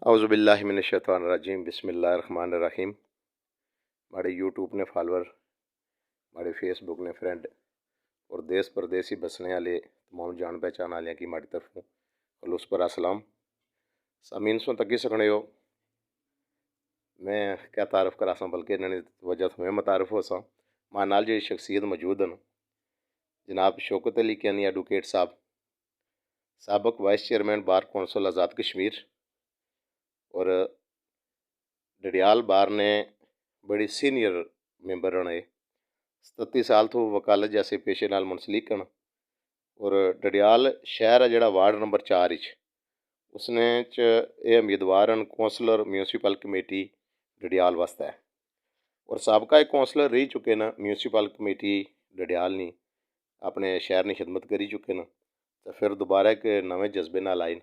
اعوذ باللہ من الشیطان الرجیم بسم اللہ الرحمن الرحیم۔ ہمارے یوٹیوب نے فالوور، ہمارے فیس بک نے فرینڈ اور دیس پردیسی بسنے والے تمام جان پہچان والے کی ہماری طرف خلوص پر السلام۔ سامعین سو تکی سکنے ہو میں کیا تعارف کرا سا بلکہ انہوں نے وجہ تمہیں متعارف ہو سا ماں نال جی شخصیت موجود ہیں جناب شوکت علی کینی ایڈوکیٹ صاحب، سابق vice chairman bar council Azad Kashmir اور ڈڈیال بار نے بڑی سینئر ممبر رہے 37 سال تو وکالت جیسے پیشے نال منسلک ہیں اور ڈڈیال شہر ہے جڑا وارڈ نمبر 4 اس نے یہ امیدوار ہیں کونسلر میونسپل کمیٹی ڈڈیال واسطے اور سابقہ ایک کونسلر رہ چکے نا میونسپل کمیٹی ڈڈیال نہیں اپنے شہر نے خدمت کری چکے نا تو پھر دوبارہ ایک نویں جذبے نال آئے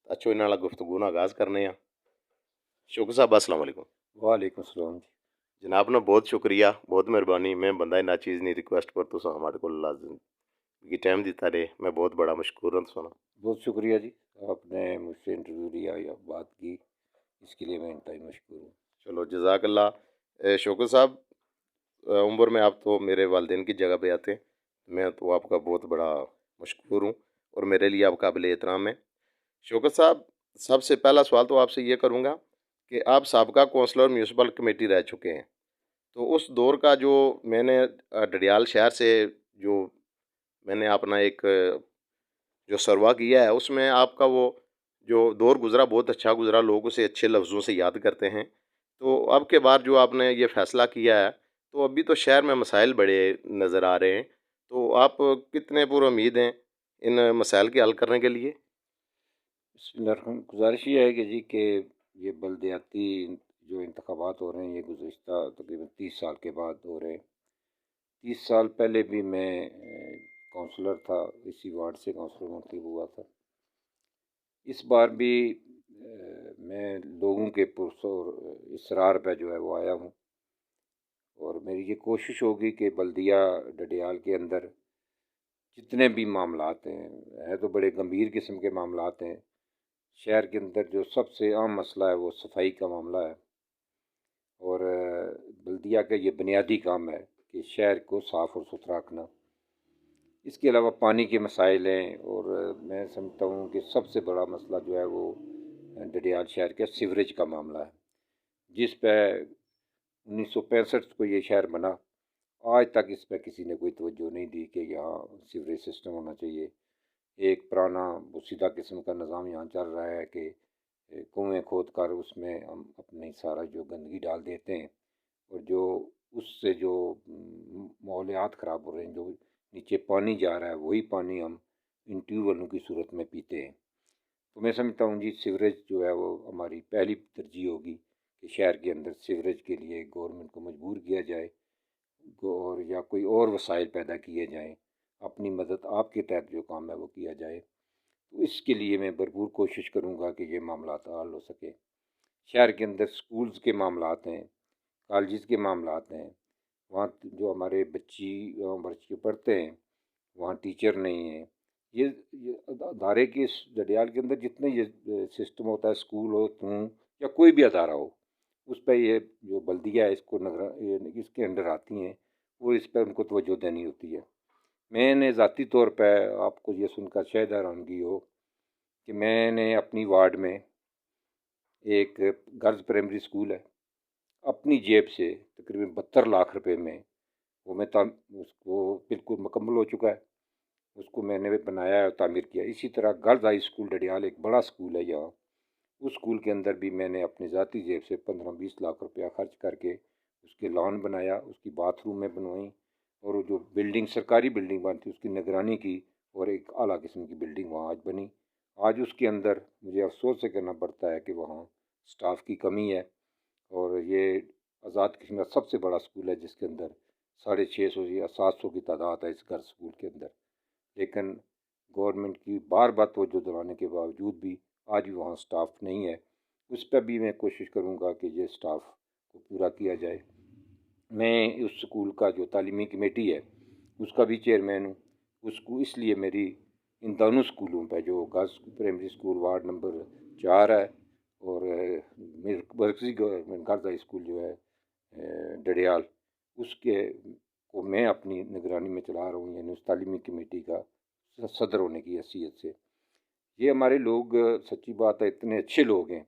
اچھو انہاں والا گفتگو نا آغاز کرنے ہیں۔ شوکر صاحب السلام علیکم۔ وعلیکم السلام جی۔ جناب نے بہت شکریہ، بہت مہربانی، میں بندہ نہ چیز نہیں ریکویسٹ پر تو ہمارے کو لازم کی ٹائم دیتا رہے، میں بہت بڑا مشکور ہوں سونا۔ بہت شکریہ جی، آپ نے مجھ سے انٹرویو لیا یا بات کی، اس کے لیے میں انتہائی مشکور ہوں۔ چلو جزاک اللہ۔ شوکر صاحب عمر میں آپ تو میرے والدین کی جگہ پہ آتے ہیں، میں تو آپ کا بہت بڑا مشکور ہوں اور میرے لیے آپ قابل احترام ہیں۔ شوکر صاحب سب سے پہلا سوال تو آپ سے یہ کروں گا کہ آپ سابقہ کونسلر میونسپل کمیٹی رہ چکے ہیں، تو اس دور کا جو میں نے ڈڈیال شہر سے جو میں نے اپنا ایک جو سروا کیا ہے اس میں آپ کا وہ جو دور گزرا بہت اچھا گزرا، لوگ اسے اچھے لفظوں سے یاد کرتے ہیں۔ تو اب کے بعد جو آپ نے یہ فیصلہ کیا ہے تو ابھی تو شہر میں مسائل بڑے نظر آ رہے ہیں، تو آپ کتنے پر امید ہیں ان مسائل کے حل کرنے کے لیے؟ بسم اللہ الرحمن، گزارش یہ ہے کہ جی کہ یہ بلدیاتی جو انتخابات ہو رہے ہیں یہ گزشتہ تقریباً 30 سال کے بعد ہو رہے ہیں۔ 30 سال پہلے بھی میں کونسلر تھا، اسی وارڈ سے کونسلر منتخب ہوا تھا۔ اس بار بھی میں لوگوں کے پرسر اصرار پہ جو ہے وہ آیا ہوں، اور میری یہ کوشش ہوگی کہ بلدیہ ڈڈیال کے اندر جتنے بھی معاملات ہیں تو بڑے گمبھیر قسم کے معاملات ہیں۔ شہر کے اندر جو سب سے عام مسئلہ ہے وہ صفائی کا معاملہ ہے، اور بلدیہ کا یہ بنیادی کام ہے کہ شہر کو صاف اور ستھرا رکھنا۔ اس کے علاوہ پانی کے مسائل ہیں، اور میں سمجھتا ہوں کہ سب سے بڑا مسئلہ جو ہے وہ ڈڈیال شہر کے سیوریج کا معاملہ ہے، جس پہ 1965 کو یہ شہر بنا، آج تک اس پہ کسی نے کوئی توجہ نہیں دی کہ یہاں سیوریج سسٹم ہونا چاہیے۔ ایک پرانا بسیدہ قسم کا نظام یہاں چل رہا ہے کہ کنویں کھود کر اس میں ہم اپنی سارا جو گندگی ڈال دیتے ہیں، اور جو اس سے جو ماحولیات خراب ہو رہے ہیں، جو نیچے پانی جا رہا ہے وہی پانی ہم ان ٹیوب ویلوں کی صورت میں پیتے ہیں۔ تو میں سمجھتا ہوں جی سیوریج جو ہے وہ ہماری پہلی ترجیح ہوگی کہ شہر کے اندر سیوریج کے لیے گورنمنٹ کو مجبور کیا جائے، اور یا کوئی اور وسائل پیدا کیے جائیں، اپنی مدد آپ کے تحت جو کام ہے وہ کیا جائے۔ تو اس کے لیے میں بھرپور کوشش کروں گا کہ یہ معاملات حل ہو سکے۔ شہر کے اندر سکولز کے معاملات ہیں، کالجز کے معاملات ہیں، وہاں جو ہمارے بچے پڑھتے ہیں وہاں ٹیچر نہیں ہیں۔ یہ ادارے کے ڈڈیال کے اندر جتنے یہ سسٹم ہوتا ہے، اسکول ہو یا کوئی بھی ادارہ ہو، اس پہ یہ جو بلدیہ ہے اس کو اس کے انڈر آتی ہیں، وہ اس پہ ان کو توجہ دینی ہوتی ہے۔ میں نے ذاتی طور پہ آپ کو یہ سن کر شاید حیرانگی ہو کہ میں نے اپنی وارڈ میں ایک گرلز پرائمری اسکول ہے، اپنی جیب سے تقریباً 72 لاکھ روپے میں وہ میں اس کو بالکل مکمل ہو چکا ہے، اس کو میں نے بنایا ہے اور تعمیر کیا۔ اسی طرح گرلز ہائی اسکول ڈڈیال ایک بڑا اسکول ہے یہاں، اس اسکول کے اندر بھی میں نے اپنی ذاتی جیب سے 15-20 لاکھ روپیہ خرچ کر کے اس کے لان بنایا، اس کی باتھ روم میں بنوائی، اور جو بلڈنگ سرکاری بلڈنگ بنتی اس کی نگرانی کی، اور ایک اعلیٰ قسم کی بلڈنگ وہاں آج بنی۔ آج اس کے اندر مجھے افسوس سے کرنا پڑتا ہے کہ وہاں سٹاف کی کمی ہے، اور یہ آزاد کشمیر سب سے بڑا اسکول ہے جس کے اندر 650 یا 700 کی تعداد ہے اس گھر اسکول کے اندر، لیکن گورنمنٹ کی بار بار توجہ دلانے کے باوجود بھی آج بھی وہاں سٹاف نہیں ہے۔ اس پہ بھی میں کوشش کروں گا کہ یہ سٹاف کو پورا کیا جائے۔ میں اس اسکول کا جو تعلیمی کمیٹی ہے اس کا بھی چیئرمین ہوں۔ اس لیے میری ان دونوں اسکولوں پہ جو girls primary school ward number 4 ہے اور مرکزی گورنمنٹ گرلز ہائی اسکول جو ہے ڈڈیال، اس کے کو میں اپنی نگرانی میں چلا رہا ہوں، یعنی اس تعلیمی کمیٹی کا صدر ہونے کی حیثیت سے۔ یہ ہمارے لوگ، سچی بات ہے، اتنے اچھے لوگ ہیں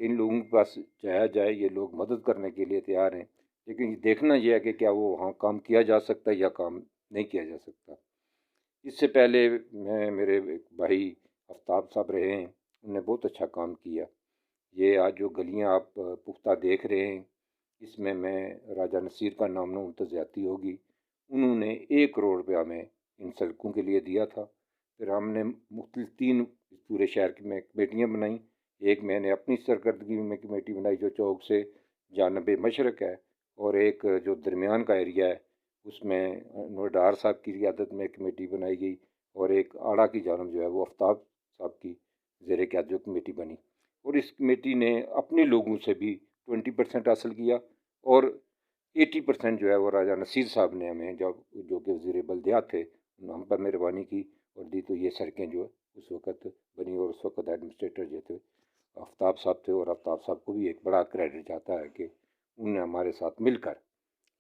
کہ ان لوگوں کے پاس جایا جائے، یہ لوگ مدد کرنے کے لیے تیار ہیں، لیکن یہ دیکھنا یہ ہے کہ کیا وہ وہاں کام کیا جا سکتا ہے یا کام نہیں کیا جا سکتا۔ اس سے پہلے میرے ایک بھائی آفتاب صاحب رہے ہیں، انہوں نے بہت اچھا کام کیا۔ یہ آج جو گلیاں آپ پختہ دیکھ رہے ہیں، اس میں راجہ نصیر کا نام نامزد زیادتی ہوگی، انہوں نے 1 کروڑ روپیہ ہمیں ان سڑکوں کے لیے دیا تھا۔ پھر ہم نے مختلف 3 پورے شہر میں کمیٹیاں بنائیں۔ ایک میں نے اپنی سرکردگی میں کمیٹی بنائی جو چوک سے جانب مشرق ہے، اور ایک جو درمیان کا ایریا ہے اس میں انور ڈار صاحب کی قیادت میں کمیٹی بنائی گئی، اور ایک آڑا کی جانب جو ہے وہ آفتاب صاحب کی زیر قیادت جو کمیٹی بنی، اور اس کمیٹی نے اپنے لوگوں سے بھی 20% حاصل کیا، اور 80% جو ہے وہ راجہ نصیر صاحب نے ہمیں جو کہ وزیر بلدیات تھے ہم پر مہربانی کی اور دی، تو یہ سڑکیں جو اس وقت بنی، اور اس وقت ایڈمنسٹریٹر جو تھے آفتاب صاحب تھے، اور آفتاب صاحب کو بھی ایک بڑا کریڈٹ جاتا ہے کہ انہوں نے ہمارے ساتھ مل کر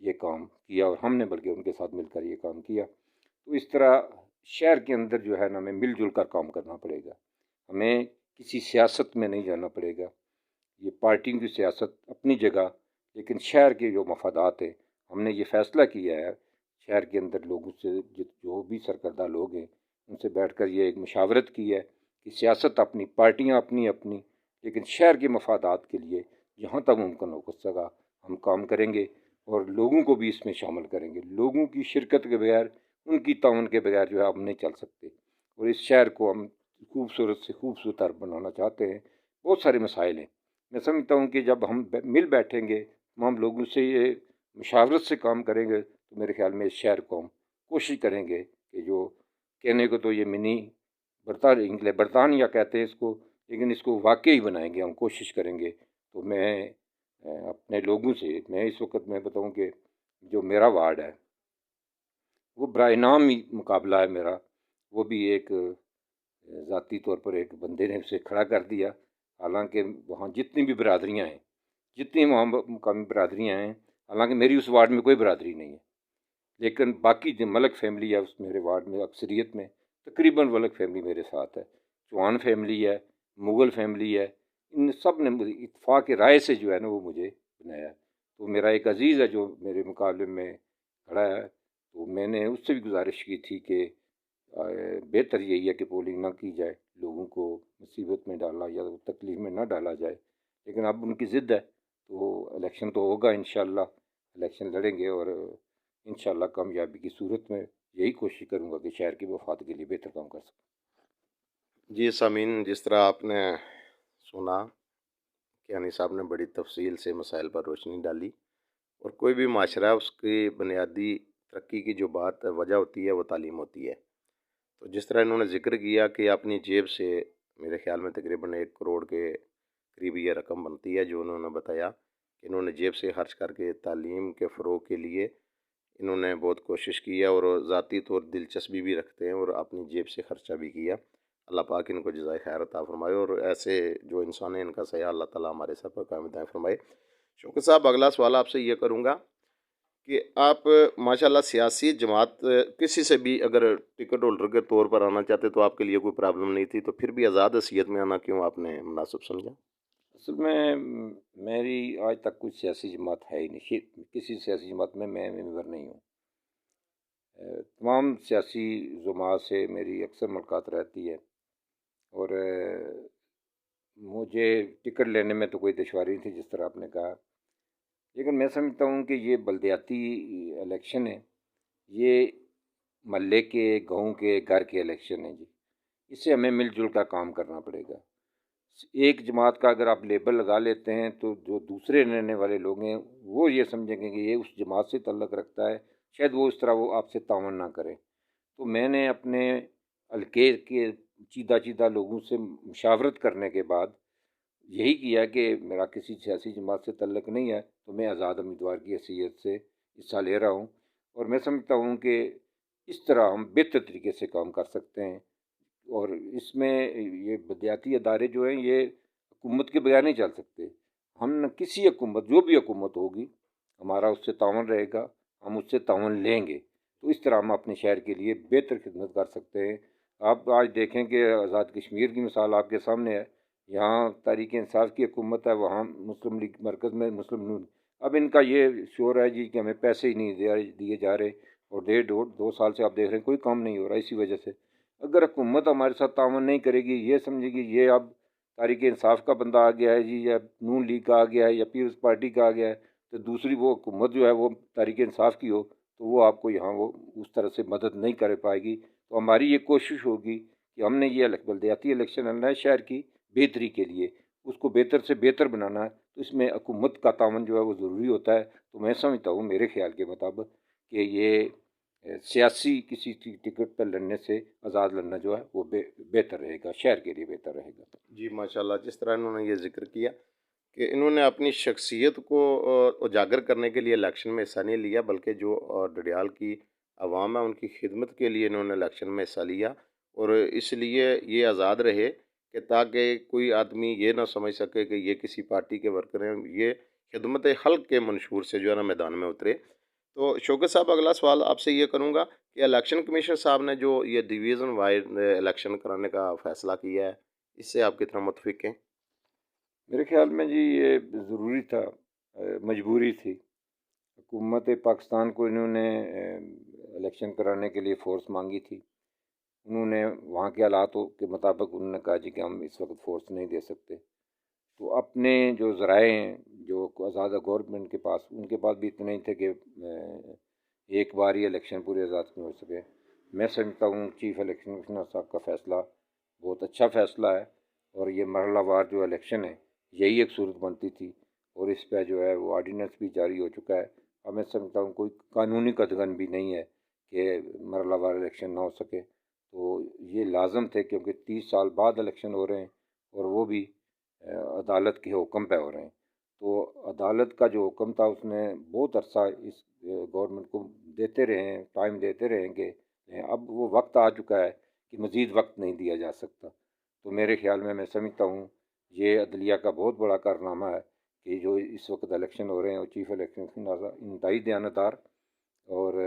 یہ کام کیا، اور ہم نے بلکہ ان کے ساتھ مل کر یہ کام کیا۔ تو اس طرح شہر کے اندر جو ہے نا ہمیں مل جل کر کام کرنا پڑے گا، ہمیں کسی سیاست میں نہیں جانا پڑے گا۔ یہ پارٹیوں کی سیاست اپنی جگہ، لیکن شہر کے جو مفادات ہیں، ہم نے یہ فیصلہ کیا ہے شہر کے اندر لوگوں سے، جو بھی سرکردہ لوگ ہیں ان سے بیٹھ کر یہ ایک مشاورت کی ہے کہ سیاست اپنی، پارٹیاں اپنی اپنی، لیکن شہر کے مفادات کے لیے جہاں تک ممکن ہو سکا ہم کام کریں گے، اور لوگوں کو بھی اس میں شامل کریں گے۔ لوگوں کی شرکت کے بغیر، ان کی تعاون کے بغیر جو ہے ہم نہیں چل سکتے، اور اس شہر کو ہم خوبصورت سے خوبصورت بنانا چاہتے ہیں۔ بہت سارے مسائل ہیں، میں سمجھتا ہوں کہ جب ہم مل بیٹھیں گے، تمام لوگوں سے یہ مشاورت سے کام کریں گے، تو میرے خیال میں اس شہر کو ہم کوشش کریں گے کہ جو کہنے کو تو یہ منی برطانیہ کہتے ہیں اس کو، لیکن اس کو واقعی بنائیں گے، ہم کوشش کریں گے۔ تو میں اپنے لوگوں سے، میں اس وقت میں بتاؤں کہ جو میرا وارڈ ہے وہ برائے نام ہی مقابلہ ہے میرا، وہ بھی ایک ذاتی طور پر ایک بندے نے اسے کھڑا کر دیا، حالانکہ وہاں جتنی بھی برادریاں ہیں، جتنی وہاں مقامی برادریاں ہیں، حالانکہ میری اس وارڈ میں کوئی برادری نہیں ہے، لیکن باقی جو ملک فیملی ہے اس میرے وارڈ میں اکثریت میں تقریباً ملک فیملی میرے ساتھ ہے، چوہان فیملی ہے، مغل فیملی ہے، ان سب نے اتفاق رائے سے جو ہے نا وہ مجھے بنایا ہے۔ تو میرا ایک عزیز ہے جو میرے مقابلے میں کھڑا ہے، تو میں نے اس سے بھی گزارش کی تھی کہ بہتر یہی ہے کہ پولنگ نہ کی جائے، لوگوں کو مصیبت میں ڈالا یا تکلیف میں نہ ڈالا جائے، لیکن اب ان کی ضد ہے، تو الیکشن تو ہوگا انشاءاللہ، الیکشن لڑیں گے، اور انشاءاللہ کامیابی کی صورت میں یہی کوشش کروں گا کہ شہر کی وفات کے لیے بہتر کام کر سکوں۔ جی سامعین، جس طرح آپ نے سنا کہ انیس صاحب نے بڑی تفصیل سے مسائل پر روشنی ڈالی، اور کوئی بھی معاشرہ اس کی بنیادی ترقی کی جو بات وجہ ہوتی ہے وہ تعلیم ہوتی ہے۔ تو جس طرح انہوں نے ذکر کیا کہ اپنی جیب سے میرے خیال میں تقریباً 1 کروڑ کے قریب یہ رقم بنتی ہے، جو انہوں نے بتایا کہ انہوں نے جیب سے خرچ کر کے تعلیم کے فروغ کے لیے انہوں نے بہت کوشش کی ہے، اور ذاتی طور دلچسپی بھی رکھتے ہیں اور اپنی جیب سے خرچہ بھی کیا۔ اللہ پاک ان کو جزائے خیر عطا فرمائے، اور ایسے جو انسان ہیں ان کا سایہ اللہ تعالیٰ ہمارے سر پر قائم دائم فرمائے۔ شوکت صاحب، اگلا سوال آپ سے یہ کروں گا کہ آپ ماشاءاللہ سیاسی جماعت کسی سے بھی اگر ٹکٹ ہولڈر کے طور پر آنا چاہتے تو آپ کے لیے کوئی پرابلم نہیں تھی، تو پھر بھی آزاد حیثیت میں آنا کیوں آپ نے مناسب سمجھا؟ اصل میں میری آج تک کوئی سیاسی جماعت ہے ہی نہیں، کسی سیاسی جماعت میں ممبر نہیں ہوں۔ تمام سیاسی جماعت سے میری اکثر ملاقات رہتی ہے، اور مجھے ٹکٹ لینے میں تو کوئی دشواری نہیں تھی جس طرح آپ نے کہا، لیکن میں سمجھتا ہوں کہ یہ بلدیاتی الیکشن ہے، یہ محلے کے، گاؤں کے، گھر کے الیکشن ہیں جی، اس سے ہمیں مل جل کر کام کرنا پڑے گا۔ ایک جماعت کا اگر آپ لیبل لگا لیتے ہیں تو جو دوسرے رہنے والے لوگ ہیں وہ یہ سمجھیں گے کہ یہ اس جماعت سے تعلق رکھتا ہے، شاید وہ اس طرح وہ آپ سے تعاون نہ کرے۔ تو میں نے اپنے حلقے کے چیدہ لوگوں سے مشاورت کرنے کے بعد یہی کیا کہ میرا کسی سیاسی جماعت سے تعلق نہیں ہے، تو میں آزاد امیدوار کی حیثیت سے حصہ لے رہا ہوں، اور میں سمجھتا ہوں کہ اس طرح ہم بہتر طریقے سے کام کر سکتے ہیں۔ اور اس میں یہ بلدیاتی ادارے جو ہیں یہ حکومت کے بغیر نہیں چل سکتے. ہم نہ کسی حکومت، جو بھی حکومت ہوگی، ہمارا اس سے تعاون رہے گا، ہم اس سے تعاون لیں گے. تو اس طرح ہم اپنے شہر کے لیے بہتر خدمت کر سکتے ہیں. آپ آج دیکھیں کہ آزاد کشمیر کی مثال آپ کے سامنے ہے. یہاں تحریک انصاف کی حکومت ہے، وہاں مسلم لیگ مرکز میں مسلم نون. اب ان کا یہ شور ہے جی کہ ہمیں پیسے ہی نہیں دیے جا رہے، اور 1.5 2 سال سے آپ دیکھ رہے ہیں کوئی کام نہیں ہو رہا. اسی وجہ سے اگر حکومت ہمارے ساتھ تعاون نہیں کرے گی، یہ سمجھے گی یہ اب تحریک انصاف کا بندہ آ گیا ہے جی، یا نون لیگ کا آ گیا ہے، یا پیپلز پارٹی کا آ گیا ہے، تو دوسری وہ حکومت جو ہے وہ تحریک انصاف کی ہو، تو وہ آپ کو یہاں وہ اس طرح سے مدد نہیں کر پائے گی. تو ہماری یہ کوشش ہوگی کہ ہم نے یہ بلدیاتی الیکشن لڑنا ہے شہر کی بہتری کے لیے، اس کو بہتر سے بہتر بنانا ہے. تو اس میں حکومت کا تعاون جو ہے وہ ضروری ہوتا ہے. تو میں سمجھتا ہوں میرے خیال کے مطابق کہ یہ سیاسی کسی ٹکٹ پر لڑنے سے آزاد لڑنا جو ہے وہ بہتر رہے گا، شہر کے لیے بہتر رہے گا. جی ماشاءاللہ، جس طرح انہوں نے یہ ذکر کیا کہ انہوں نے اپنی شخصیت کو اجاگر کرنے کے لیے الیکشن میں حصہ نہیں لیا، بلکہ جو ڈڈیال کی عوام ہے ان کی خدمت کے لیے انہوں نے الیکشن میں حصہ لیا، اور اس لیے یہ آزاد رہے کہ تاکہ کوئی آدمی یہ نہ سمجھ سکے کہ یہ کسی پارٹی کے ورکر ہیں. یہ خدمت خلق کے منشور سے جو ہے نا میدان میں اترے. تو شوکت صاحب، اگلا سوال آپ سے یہ کروں گا کہ الیکشن کمیشن صاحب نے جو یہ ڈویژن وائز الیکشن کرانے کا فیصلہ کیا ہے، اس سے آپ کتنا متفق ہیں؟ میرے خیال میں جی یہ ضروری تھا، مجبوری تھی. حکومت پاکستان کو انہوں نے الیکشن کرانے کے لیے فورس مانگی تھی. انہوں نے وہاں کے حالات کے مطابق انہوں نے کہا جی کہ ہم اس وقت فورس نہیں دے سکتے. تو اپنے جو ذرائع ہیں جو آزاد گورنمنٹ کے پاس، ان کے پاس بھی اتنے ہی تھے کہ ایک بار ہی الیکشن پورے آزاد نہیں ہو سکے. میں سمجھتا ہوں چیف الیکشن کمشنر صاحب کا فیصلہ بہت اچھا فیصلہ ہے، اور یہ مرحلہ وار جو الیکشن ہے یہی ایک صورت بنتی تھی، اور اس پہ جو ہے وہ آرڈیننس بھی جاری ہو چکا ہے. اور میں سمجھتا ہوں کوئی قانونی قدغن بھی نہیں ہے کہ مرحلہ وار الیکشن نہ ہو سکے. تو یہ لازم تھے کیونکہ 30 سال بعد الیکشن ہو رہے ہیں، اور وہ بھی عدالت کے حکم پہ ہو رہے ہیں. تو عدالت کا جو حکم تھا اس نے بہت عرصہ اس گورنمنٹ کو دیتے رہے ہیں، ٹائم دیتے رہیں گے. اب وہ وقت آ چکا ہے کہ مزید وقت نہیں دیا جا سکتا. تو میرے خیال میں سمجھتا ہوں یہ عدلیہ کا بہت بڑا کارنامہ ہے کہ جو اس وقت الیکشن ہو رہے ہیں، اور چیف الیکشن انتہائی دیانتدار اور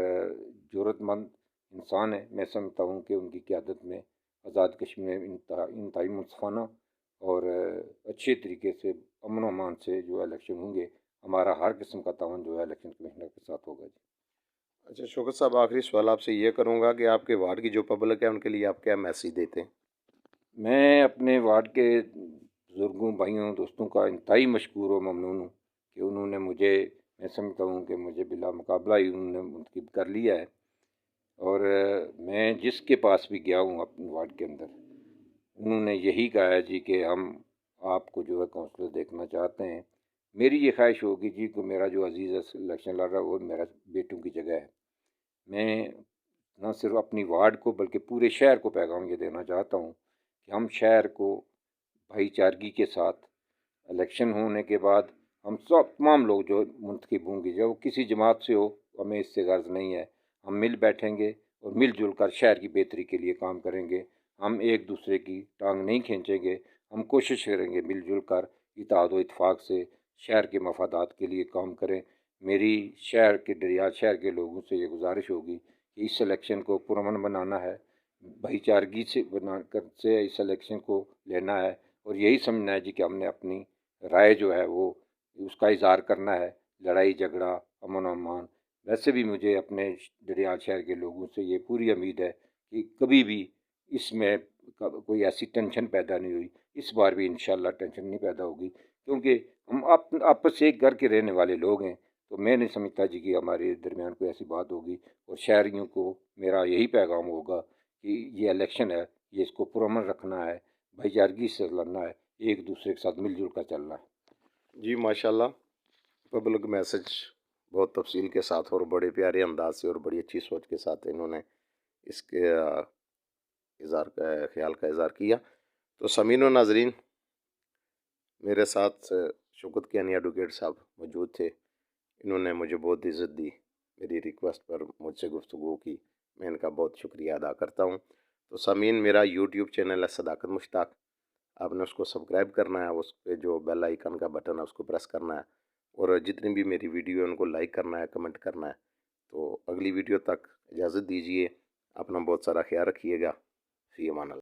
جرأت مند انسان ہے. میں سمجھتا ہوں کہ ان کی قیادت میں آزاد کشمیر میں انتہائی منصفانہ اور اچھے طریقے سے امن و امان سے جو الیکشن ہوں گے. ہمارا ہر قسم کا تعاون جو ہے الیکشن کمیشنر کے ساتھ ہوگا. اچھا شوکت صاحب، آخری سوال آپ سے یہ کروں گا کہ آپ کے وارڈ کی جو پبلک ہے ان کے لیے آپ کیا میسیج دیتے ہیں؟ میں اپنے وارڈ کے بزرگوں، بھائیوں، دوستوں کا انتہائی مشکور و ممنون ہوں کہ انہوں نے مجھے، میں سمجھتا ہوں کہ مجھے بلا مقابلہ ہی انہوں نے منتخب کر لیا ہے. اور میں جس کے پاس بھی گیا ہوں اپنے وارڈ کے اندر، انہوں نے یہی کہا ہے جی کہ ہم آپ کو جو ہے کونسلر دیکھنا چاہتے ہیں. میری یہ خواہش ہوگی جی کہ میرا جو عزیز الیکشن لڑ رہا ہے وہ میرا بیٹوں کی جگہ ہے. میں نہ صرف اپنی وارڈ کو بلکہ پورے شہر کو پیغام یہ دینا چاہتا ہوں کہ ہم شہر کو بھائی چارگی کے ساتھ الیکشن ہونے کے بعد ہم سب تمام لوگ جو منتخب ہوں گے، جو کسی جماعت سے ہو، ہمیں اس سے غرض نہیں ہے. ہم مل بیٹھیں گے اور مل جل کر شہر کی بہتری کے لیے کام کریں گے. ہم ایک دوسرے کی ٹانگ نہیں کھینچیں گے. ہم کوشش کریں گے مل جل کر اتحاد و اتفاق سے شہر کے مفادات کے لیے کام کریں. میری شہر کے ڈڈیال شہر کے لوگوں سے یہ گزارش ہوگی کہ اس الیکشن کو پرامن بنانا ہے، بھائی چارگی سے بنا کر سے اس الیکشن کو لینا ہے، اور یہی سمجھنا ہے جی کہ ہم نے اپنی رائے جو ہے وہ اس کا اظہار کرنا ہے. لڑائی جھگڑا، امن و امان. ویسے بھی مجھے اپنے ڈڈیال شہر کے لوگوں سے یہ پوری امید ہے کہ کبھی بھی اس میں کوئی ایسی ٹینشن پیدا نہیں ہوئی. اس بار بھی انشاءاللہ ٹینشن نہیں پیدا ہوگی، کیونکہ ہم آپس سے ایک گھر کے رہنے والے لوگ ہیں. تو میں نہیں سمجھتا جی کہ ہمارے درمیان کوئی ایسی بات ہوگی. اور شہریوں کو میرا یہی پیغام ہوگا کہ یہ الیکشن ہے، یہ اس کو پرامن رکھنا ہے، بھائی چارگی سے لڑنا ہے، ایک دوسرے کے ساتھ مل جل کر چلنا ہے. جی ماشاءاللہ، پبلک میسج بہت تفصیل کے ساتھ اور بڑے پیارے انداز سے اور بڑی اچھی سوچ کے ساتھ انہوں نے اس کے اظہار کا خیال کا اظہار کیا. تو سامعین و ناظرین، میرے ساتھ شوکت کیانی ایڈوکیٹ صاحب موجود تھے. انہوں نے مجھے بہت عزت دی، میری ریکویسٹ پر مجھ سے گفتگو کی. میں ان کا بہت شکریہ ادا کرتا ہوں. تو سامعین، میرا یوٹیوب چینل ہے صداقت مشتاق. آپ نے اس کو سبسکرائب کرنا ہے، اس پہ جو بیل آئیکن کا بٹن ہے اس کو پریس کرنا ہے، اور جتنی بھی میری ویڈیو ہے ان کو لائک کرنا ہے، کمنٹ کرنا ہے۔ تو اگلی ویڈیو تک اجازت دیجیے، اپنا بہت سارا خیال رکھیے گا، فی امان اللہ۔